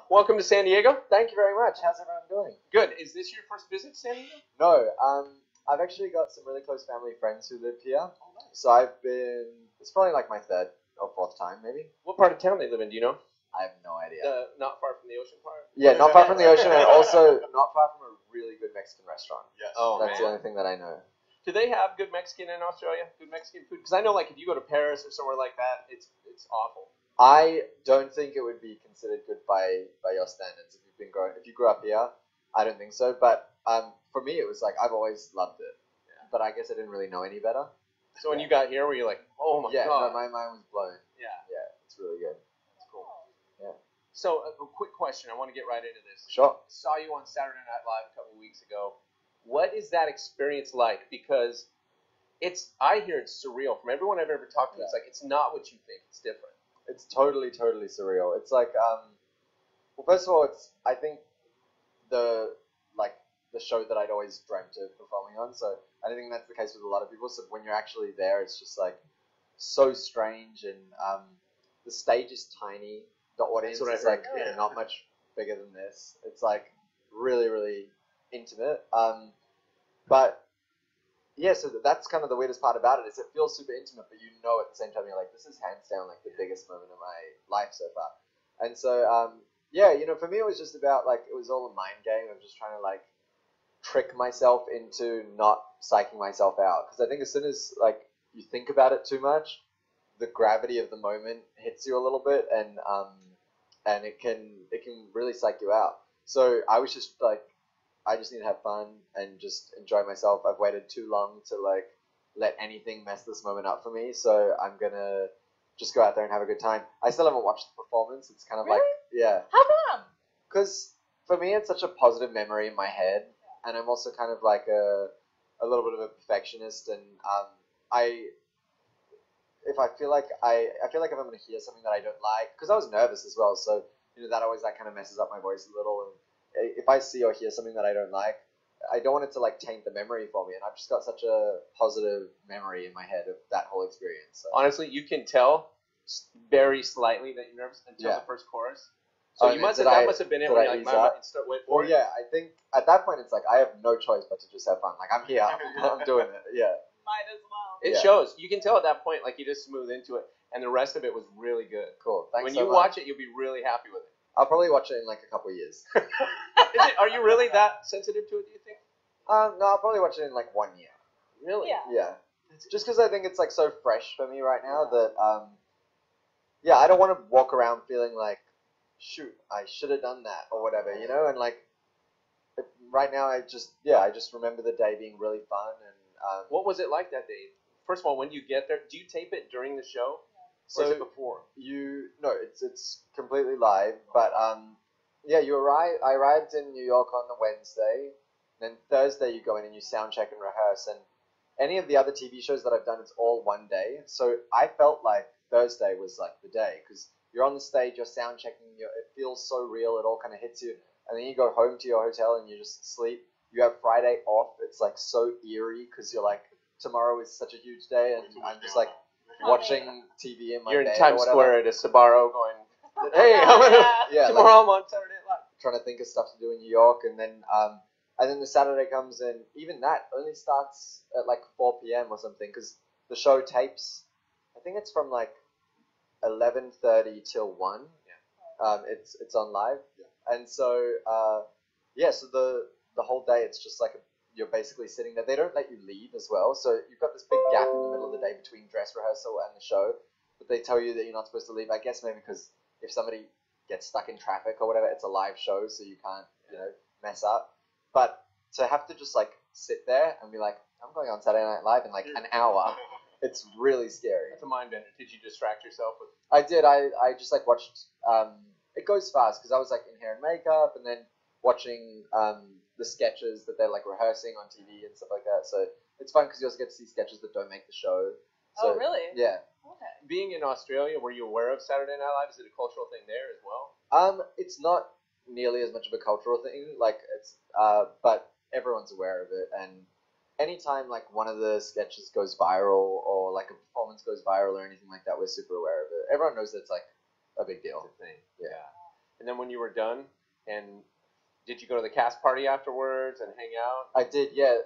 Welcome to San Diego. Thank you very much. How's everyone doing? Good. Is this your first visit to San Diego? No, I've actually got some really close family friends who live here. Oh, nice. So it's probably like my third or fourth time, maybe. What part of town they live in? Do you know? I have no idea. Not far from the ocean part? Yeah, not far from the ocean, and also not far from a really good Mexican restaurant. Yes. Oh, That's man. the only thing that I know. Do they have good Mexican in Australia? Good Mexican food? Because I know, like, if you go to Paris or somewhere like that, it's awful. I don't think it would be considered good by your standards if you grew up here. I don't think so. But for me, it was like I've always loved it. Yeah. But I guess I didn't really know any better. So when you got here, were you like, oh my god? Yeah, my mind was blown. Yeah. Yeah, it's really good. It's cool. Yeah. So a quick question. I want to get right into this. Sure. Saw you on Saturday Night Live a couple of weeks ago. What is that experience like? Because I hear it's surreal. From everyone I've ever talked to, it's like it's not what you think. It's different. It's totally surreal. It's like, well, first of all, I think the show that I'd always dreamt of performing on. So I think that's the case with a lot of people. So when you're actually there, it's just like so strange, and the stage is tiny. The audience is like not much bigger than this. It's like really intimate. But yeah, so that's kind of the weirdest part about it is it feels super intimate, but you know at the same time you're like, this is hands down like the biggest moment of my life so far. And so yeah, for me it was just about like it was all a mind game of just trying to like trick myself into not psyching myself out, because I think as soon as like you think about it too much, the gravity of the moment hits you a little bit, and it can really psych you out. So I was just like, I just need to have fun and just enjoy myself. I've waited too long to like let anything mess this moment up for me, so I'm gonna just go out there and have a good time. I still haven't watched the performance. It's kind of like, yeah. How come? Because for me, it's such a positive memory in my head, and I'm also kind of like a little bit of a perfectionist, and I feel like if I'm gonna hear something that I don't like, because I was nervous as well, so that always like kind of messes up my voice a little, and if I see or hear something that I don't like, I don't want it to like taint the memory for me, and I've just got such a positive memory in my head of that whole experience. So. Honestly, you can tell very slightly that you're nervous until the first chorus. So that must have been it when you like went for it. Yeah, I think at that point it's like I have no choice but to just have fun. Like I'm here, I'm doing it. Yeah. Might as well. It shows. You can tell at that point, like you just smooth into it, and the rest of it was really good. Cool. Thanks. When so you much. watch it, you'll be really happy with it. I'll probably watch it in like a couple of years. Are you really that sensitive to it, do you think? No, I'll probably watch it in like 1 year. Really? Yeah. Just because I think it's like so fresh for me right now that, yeah, I don't want to walk around feeling like, shoot, I should have done that or whatever, and like, right now I just remember the day being really fun. And what was it like that day? First of all, when you get there, do you tape it during the show? So or is it before? No, it's completely live. But yeah, I arrived in New York on the Wednesday. Then Thursday you go in and you sound check and rehearse. And any of the other TV shows that I've done, it's all one day. So I felt like Thursday was like the day, because you're on the stage, you're sound checking, it feels so real, it all kind of hits you. And then you go home to your hotel and you just sleep. You have Friday off. It's like so eerie because you're like, tomorrow is such a huge day, and I'm just like watching TV in my You're in bed Times Square at a Sbarro going, hey, yeah, tomorrow I'm on Saturday Night Live. Trying to think of stuff to do in New York, and then the Saturday comes, and even that only starts at like 4 p.m. or something, because the show tapes, I think it's from like 11:30 till 1. Yeah. It's on live, and so so the whole day it's just like you're basically sitting there. They don't let you leave as well, so you've got this big gap in the middle of the day between dress rehearsal and the show, but they tell you that you're not supposed to leave. I guess maybe because if somebody gets stuck in traffic or whatever, it's a live show, so you can't mess up. But to have to just like sit there and be like, I'm going on Saturday Night Live in like an hour, it's really scary. It's a mind bender. Did you distract yourself with? I did. I just like watched. It goes fast because I was like in hair and makeup, and then watching the sketches that they're like rehearsing on TV and stuff like that. So it's fun because you also get to see sketches that don't make the show. So, oh, really? Yeah. Okay. Being in Australia, were you aware of Saturday Night Live? Is it a cultural thing there as well? It's not nearly as much of a cultural thing. Like it's, but everyone's aware of it. And anytime like one of the sketches goes viral or like a performance goes viral or anything like that, we're super aware of it. Everyone knows that it's like a big deal. It's a thing. Yeah. And then when you were done, and did you go to the cast party afterwards and hang out? I did, yeah.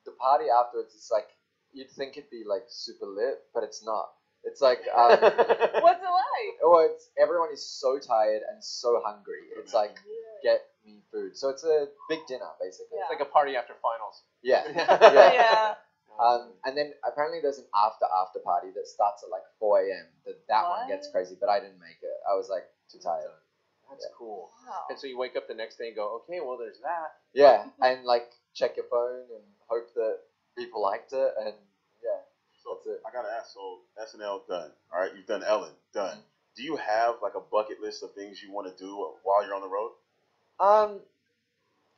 The party afterwards is like, you'd think it'd be like super lit, but it's not. It's like, What's it like? oh, everyone is so tired and so hungry. It's like, get me food. So it's a big dinner, basically. It's like a party after finals. Yeah. Yeah. And then apparently there's an after party that starts at like 4 a.m. That one gets crazy, but I didn't make it. I was like too tired. That's cool. Wow. And so you wake up the next day and go, okay, well, there's that. Yeah, and like check your phone and hope that people liked it, and yeah, So that's it. I gotta ask. So SNL done. All right, you've done Ellen done. Do you have like a bucket list of things you want to do while you're on the road?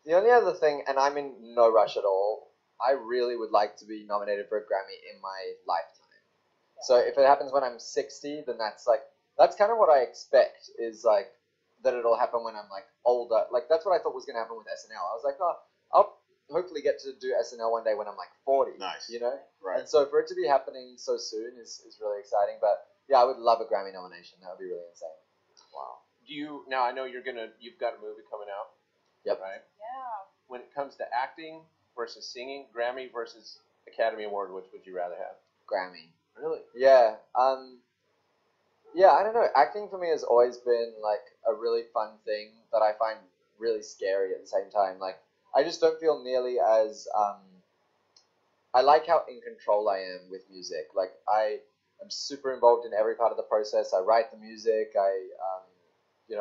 The only other thing, and I'm in no rush at all, I really would like to be nominated for a Grammy in my lifetime. So if it happens when I'm 60, then that's kind of what I expect, is like that it'll happen when I'm like older. Like that's what I thought was going to happen with SNL. I was like, oh, I'll hopefully get to do SNL one day when I'm like 40. Nice. You know? Right. And so for it to be happening so soon is really exciting. But yeah, I would love a Grammy nomination. That would be really insane. Wow. Now I know you've got a movie coming out. Yep. Right? Yeah. When it comes to acting versus singing, Grammy versus Academy Award, which would you rather have? Grammy. Really? Yeah. Yeah, I don't know. Acting for me has always been like a really fun thing that I find really scary at the same time. Like I just don't feel nearly as I like how in control I am with music. Like I am super involved in every part of the process. I write the music.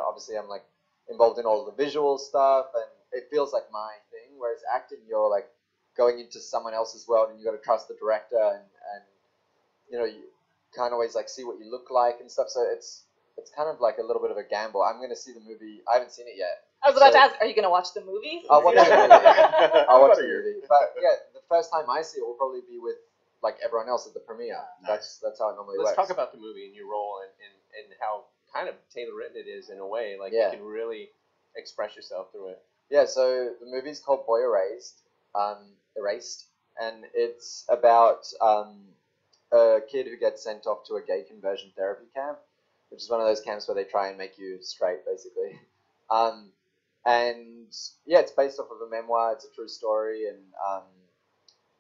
Obviously I'm like involved in all the visual stuff, and it feels like my thing. Whereas acting, you're like going into someone else's world, and you got to trust the director, and you can't always like see what you look like and stuff. So it's kind of like a little bit of a gamble. I'm going to see the movie. I haven't seen it yet. I was about to ask, are you going to watch the movie? I'll watch the movie. I'll watch the movie. But yeah, the first time I see it will probably be with like everyone else at the premiere. Nice. That's how it normally Let's works. talk about the movie and your role and how kind of tailor-written it is in a way. Like Yeah. you can really express yourself through it. Yeah, so the movie's called Boy Erased, and it's about a kid who gets sent off to a gay conversion therapy camp, which is one of those camps where they try and make you straight, basically. And yeah, it's based off of a memoir. It's a true story, and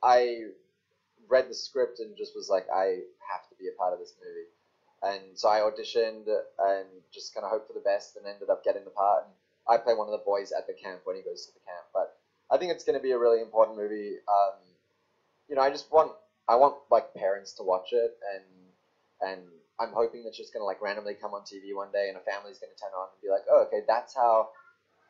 I read the script and just was like, I have to be a part of this movie. And so I auditioned and just kind of hoped for the best, and ended up getting the part. And I play one of the boys at the camp when he goes to the camp. But I think it's going to be a really important movie. I want like parents to watch it, and I'm hoping that's just going to like randomly come on TV one day, and a family's going to turn on and be like, oh, okay, that's how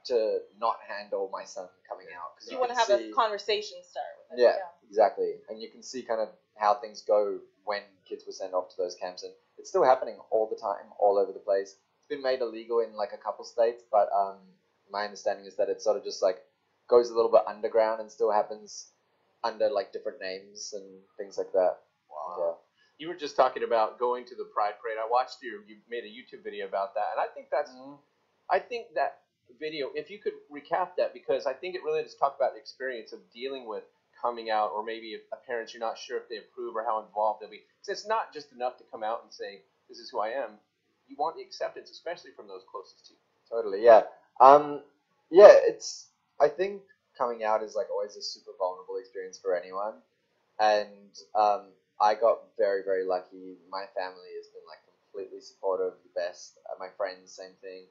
to not handle my son coming out. You want to have a conversation start with it. Yeah, exactly. And you can see kind of how things go when kids were sent off to those camps, and it's still happening all the time, all over the place. It's been made illegal in like a couple states, but my understanding is that it sort of just like goes a little bit underground and still happens under like different names and things like that. Wow. Yeah. You were just talking about going to the Pride Parade. I watched you made a YouTube video about that, and I think I think that video, if you could recap that, because I think it really just talked about the experience of dealing with coming out, or maybe if a parent, you're not sure if they approve or how involved they'll be. So it's not just enough to come out and say, this is who I am. You want the acceptance, especially from those closest to you. Totally, yeah. I think coming out is like always a super vulnerable experience for anyone. And I got very, very lucky. My family has been like completely supportive, the best. My friends, same thing.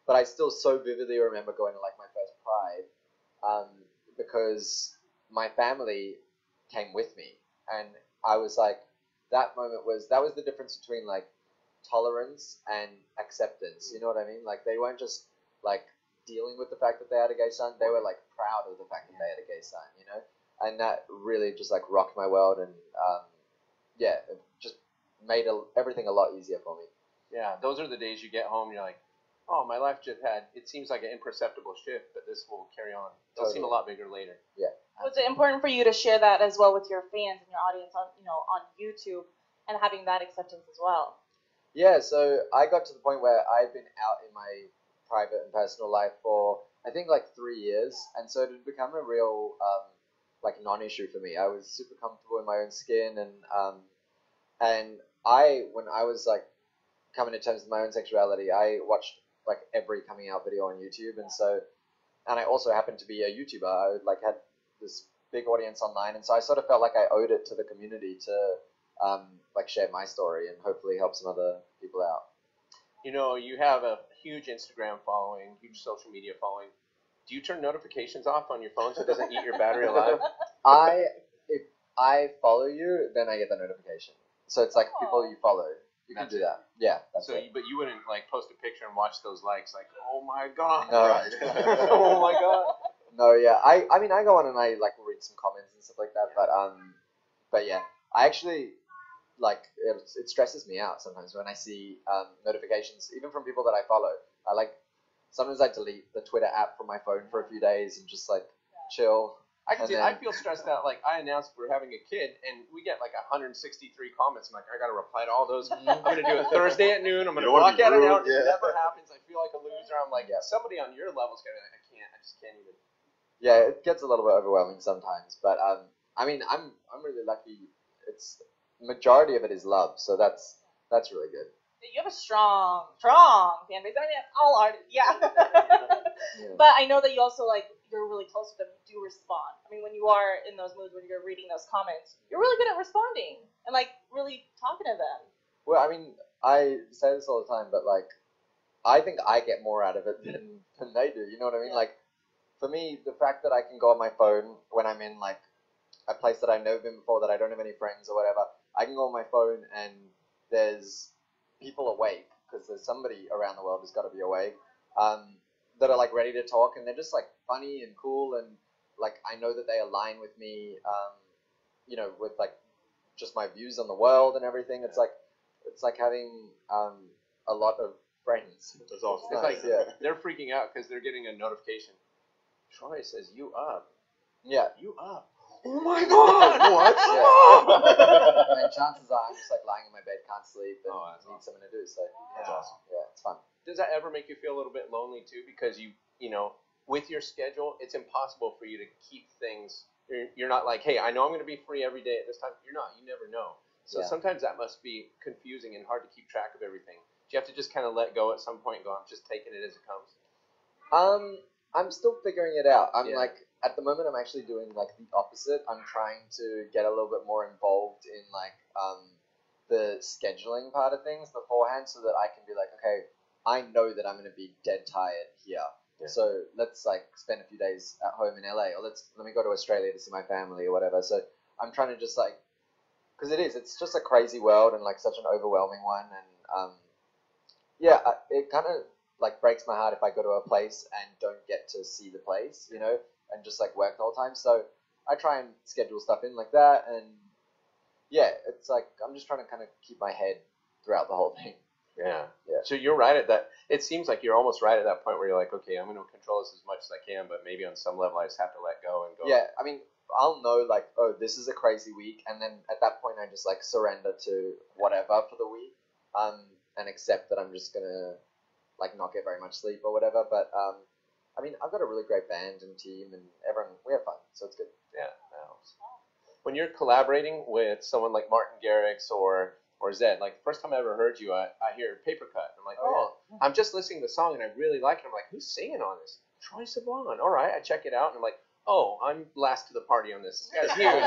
But I still so vividly remember going to like my first Pride because my family came with me. And I was like, that was the difference between like tolerance and acceptance. You know what I mean? Like they weren't just like dealing with the fact that they had a gay son. They were like proud of the fact that they had a gay son, you know? And that really just like rocked my world, and it just made everything a lot easier for me. Yeah, those are the days you get home and you're like, oh, my life just it seems like an imperceptible shift, but this will carry on. It'll seem a lot bigger later. Yeah. Was it important for you to share that as well with your fans and your audience on YouTube, and having that acceptance as well? Yeah, so I got to the point where I've been out in my private and personal life for I think like 3 years, and so it had become a real like non-issue for me. I was super comfortable in my own skin, and when I was like coming to terms with my own sexuality, I watched like every coming out video on YouTube, and I also happened to be a YouTuber. I like had this big audience online, and so I sort of felt like I owed it to the community to like share my story and hopefully help some other people out. You know, you have a huge Instagram following, huge social media following. Do you turn notifications off on your phone so it doesn't eat your battery alive? If I follow you, then I get the notification. So it's like people you follow. You can do that. Yeah. That's it. But you wouldn't like post a picture and watch those likes like, oh my god. No. Right. Oh my god. No, yeah. I mean, I go on and I like read some comments and stuff like that. But yeah, I actually like it stresses me out sometimes when I see notifications, even from people that I follow. Sometimes I delete the Twitter app from my phone for a few days and just like chill. I feel stressed out. Like I announced we're having a kid, and we get like 163 comments. I'm like, I gotta reply to all those. I'm gonna do it Thursday at noon. I'm gonna block out an hour. If it never happens, I feel like a loser. I'm like, somebody on your level's gonna. I just can't even. Yeah, it gets a little bit overwhelming sometimes, but I mean, I'm really lucky. It's majority of it is love, so that's really good. You have a strong fan base. I mean, all artists, yeah. But I know that you also you're really close with them. You do respond. I mean, when you are in those moods, when you're reading those comments, you're really good at responding and really talking to them. Well, I mean, I say this all the time, but I think I get more out of it than they do. You know what I mean? Yeah. For me, the fact that I can go on my phone when I'm in a place that I've never been before, that I don't have any friends or whatever, I can go on my phone and there's people awake, because there's somebody around the world who's got to be awake, that are ready to talk, and they're just funny and cool, and I know that they align with me, with just my views on the world and everything. It's like having a lot of friends. That's awesome. It's nice, yeah. They're freaking out because they're getting a notification. Troye says you up. Yeah. You up. Oh my god! What? Yeah. And chances are I'm just lying in my bed, can't sleep, and need something to do. So That's awesome. Yeah, it's fun. Does that ever make you feel a little bit lonely too? Because you know, with your schedule, it's impossible for you to keep things. You're not like, hey, I know I'm going to be free every day at this time. You're not. You never know. So sometimes that must be confusing and hard to keep track of everything. Do you have to just kind of let go at some point and go, I'm just taking it as it comes? I'm still figuring it out. At the moment, I'm actually doing the opposite. I'm trying to get a little bit more involved in the scheduling part of things beforehand, so that I can be okay, I know that I'm going to be dead tired here. Yeah. So let's spend a few days at home in LA, or let me go to Australia to see my family or whatever. So I'm trying to just because it's just a crazy world and such an overwhelming one, and it kind of breaks my heart if I go to a place and don't get to see the place, and just work the whole time. So I try and schedule stuff in like that, and it's I'm just trying to kind of keep my head throughout the whole thing. Yeah. So you're right at that. It seems like you're almost right at that point where you're okay, I'm going to control this as much as I can, but maybe on some level I just have to let go and go. Yeah, I mean, I'll know oh, this is a crazy week, and then at that point I just surrender to whatever for the week, and accept that I'm just gonna not get very much sleep or whatever. But I mean, I've got a really great band and team, and everyone, we have fun, so it's good. Yeah, that helps. When you're collaborating with someone like Martin Garrix or Zed, the first time I ever heard you, I hear Paper Cut. I'm I'm just listening to the song and I really like it. I'm who's singing on this? Troye Sivan. All right, I check it out and I'm I'm last to the party on this. This guy's huge.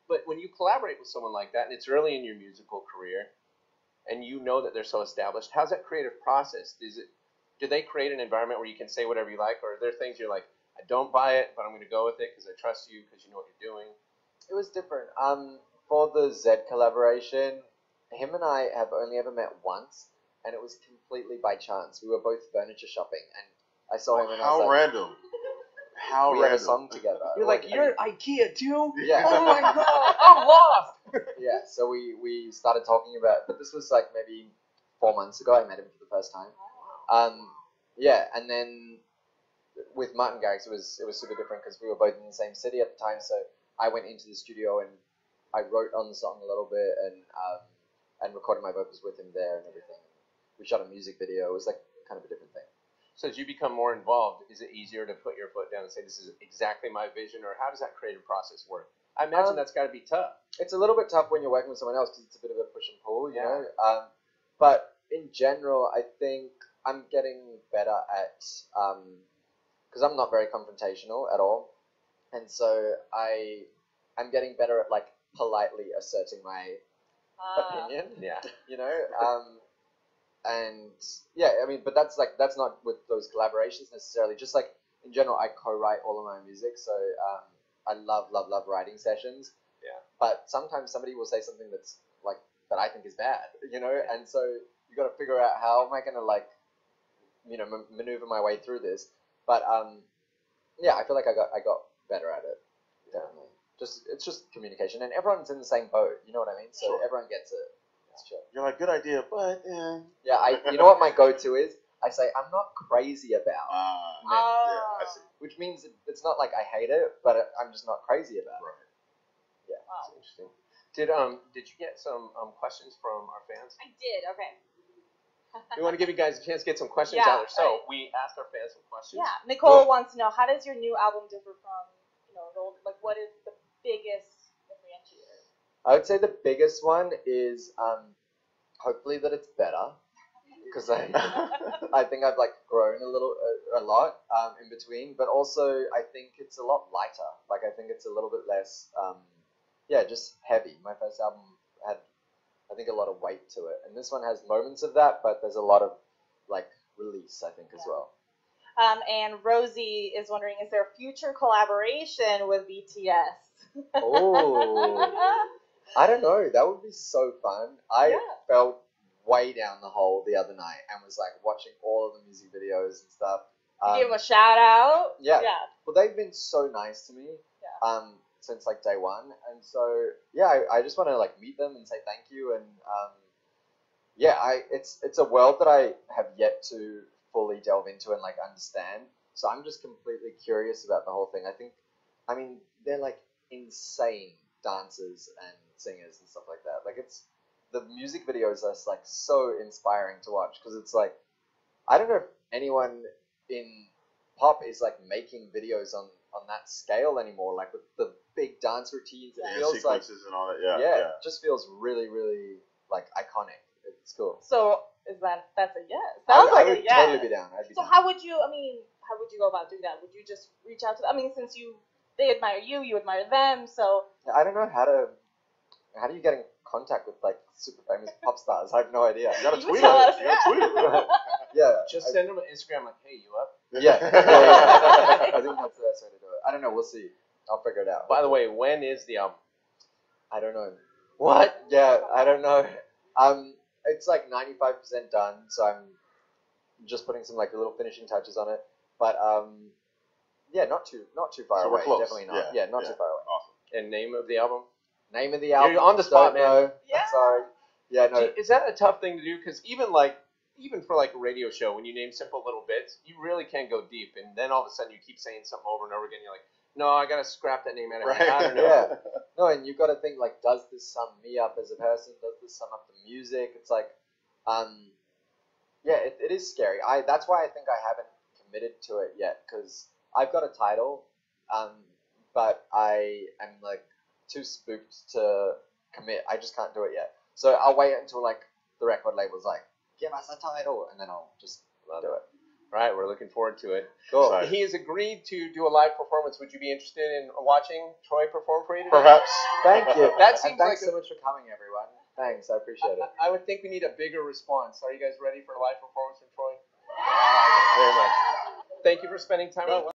But when you collaborate with someone like that, and it's early in your musical career, and you know that they're so established, how's that creative process? Do they create an environment where you can say whatever you like, or are there things you're I don't buy it, but I'm going to go with it because I trust you because you know what you're doing? It was different. For the Zed collaboration, him and I have only ever met once, and it was completely by chance. We were both furniture shopping, and I saw him, and I was How random. How we random. had a song together. You're you're IKEA too? Yeah. Oh my god, I'm lost. Yeah, so we started talking about, but this was maybe 4 months ago. I met him for the first time. And then with Martin Garrix, it was super different because we were both in the same city at the time. So I went into the studio and I wrote on the song a little bit and recorded my vocals with him there and everything. We shot a music video. It was kind of a different thing. So as you become more involved, is it easier to put your foot down and say, this is exactly my vision, or how does that creative process work? I imagine that's got to be tough. It's a little bit tough when you're working with someone else because it's a bit of a push and pull, you know. but in general, I think I'm getting better at because I'm not very confrontational at all, and so I'm getting better at like politely asserting my opinion. Yeah. You know, and yeah, I mean, but that's not with those collaborations necessarily. Just like in general, I co-write all of my music, so I love writing sessions. Yeah. But sometimes somebody will say something that's like that I think is bad, you know, and so you got to figure out how am I going to like, you know, maneuver my way through this. But yeah, I feel like I got better at it. Definitely. It's just communication, and everyone's in the same boat. You know what I mean? So everyone gets it. It's chill. You're like, good idea, but yeah, you know what my go-to is? I say I'm not crazy about. Yeah, I see. Which means it's not like I hate it, but I'm just not crazy about it. Right. Yeah. Wow. That's interesting. Did you get some questions from our fans? I did. Okay. We want to give you guys a chance to get some questions Yeah, out there. So right. we asked our fans some questions. Yeah. Nicole wants to know, how does your new album differ from, you know, the old? Like, what is the biggest differentiator? I would say the biggest one is hopefully that it's better, because I think I've like grown a lot in between, but also I think it's a lot lighter. Like I think it's a little bit less just heavy. My first album had I think a lot of weight to it, and this one has moments of that, but there's a lot of like release I think as well. And Rosie is wondering, is there a future collaboration with BTS? Oh, I don't know. That would be so fun. I fell way down the hole the other night and was like watching all of the music videos and stuff. Give them a shout out. Yeah. Well, they've been so nice to me since like day one, and so I just want to like meet them and say thank you, and it's a world that I have yet to fully delve into and like understand. So I'm just completely curious about the whole thing. I mean, they're like insane dancers and singers and stuff like that. Like the music videos are like so inspiring to watch, because it's like, I don't know if anyone in pop is like making videos on that scale anymore, like with the big dance routines. It feels sequences like, and all that. it just feels really, really like iconic. It's cool. So that's a yes? Sounds like I would a yes. totally be down. So how would you go about doing that? Would you just reach out to them? I mean, since they admire you, you admire them, so I don't know how do you get in contact with like super famous pop stars? I have no idea. You gotta tweet tell it. us, You gotta tweet it. Yeah, Just send them an Instagram like, hey, you up? yeah. I think that's the best way to do it. I don't know. We'll see. I'll figure it out. By the way, when is the album? I don't know. What? Yeah, I don't know. It's like 95% done, so I'm just putting some like little finishing touches on it. But not too far So away. we're close. Definitely not. Yeah, not too far away. Awesome. And name of the album? Name of the album. You're on the spot, don't man. know. Yeah. Sorry. Yeah, no. Is that a tough thing to do? Because even for like a radio show, when you name simple little bits, you really can't go deep. And then all of a sudden you keep saying something over and over again. You're like, no, I got to scrap that name out of here. I don't know. Yeah. No, and you've got to think like, does this sum me up as a person? Does this sum up the music? It's like, it is scary. That's why I think I haven't committed to it yet, because I've got a title, but I am like too spooked to commit. I just can't do it yet. So I'll wait until like the record label's like, give us a title, and then I'll just do it. Right, we're looking forward to it. Cool. Excited. He has agreed to do a live performance. Would you be interested in watching Troye perform for you today? Perhaps. Thank you. That And seems thanks like so much for coming, everyone. Thanks, I appreciate it. I would think we need a bigger response. Are you guys ready for a live performance from Troye? Very much. Thank you for spending time out with us.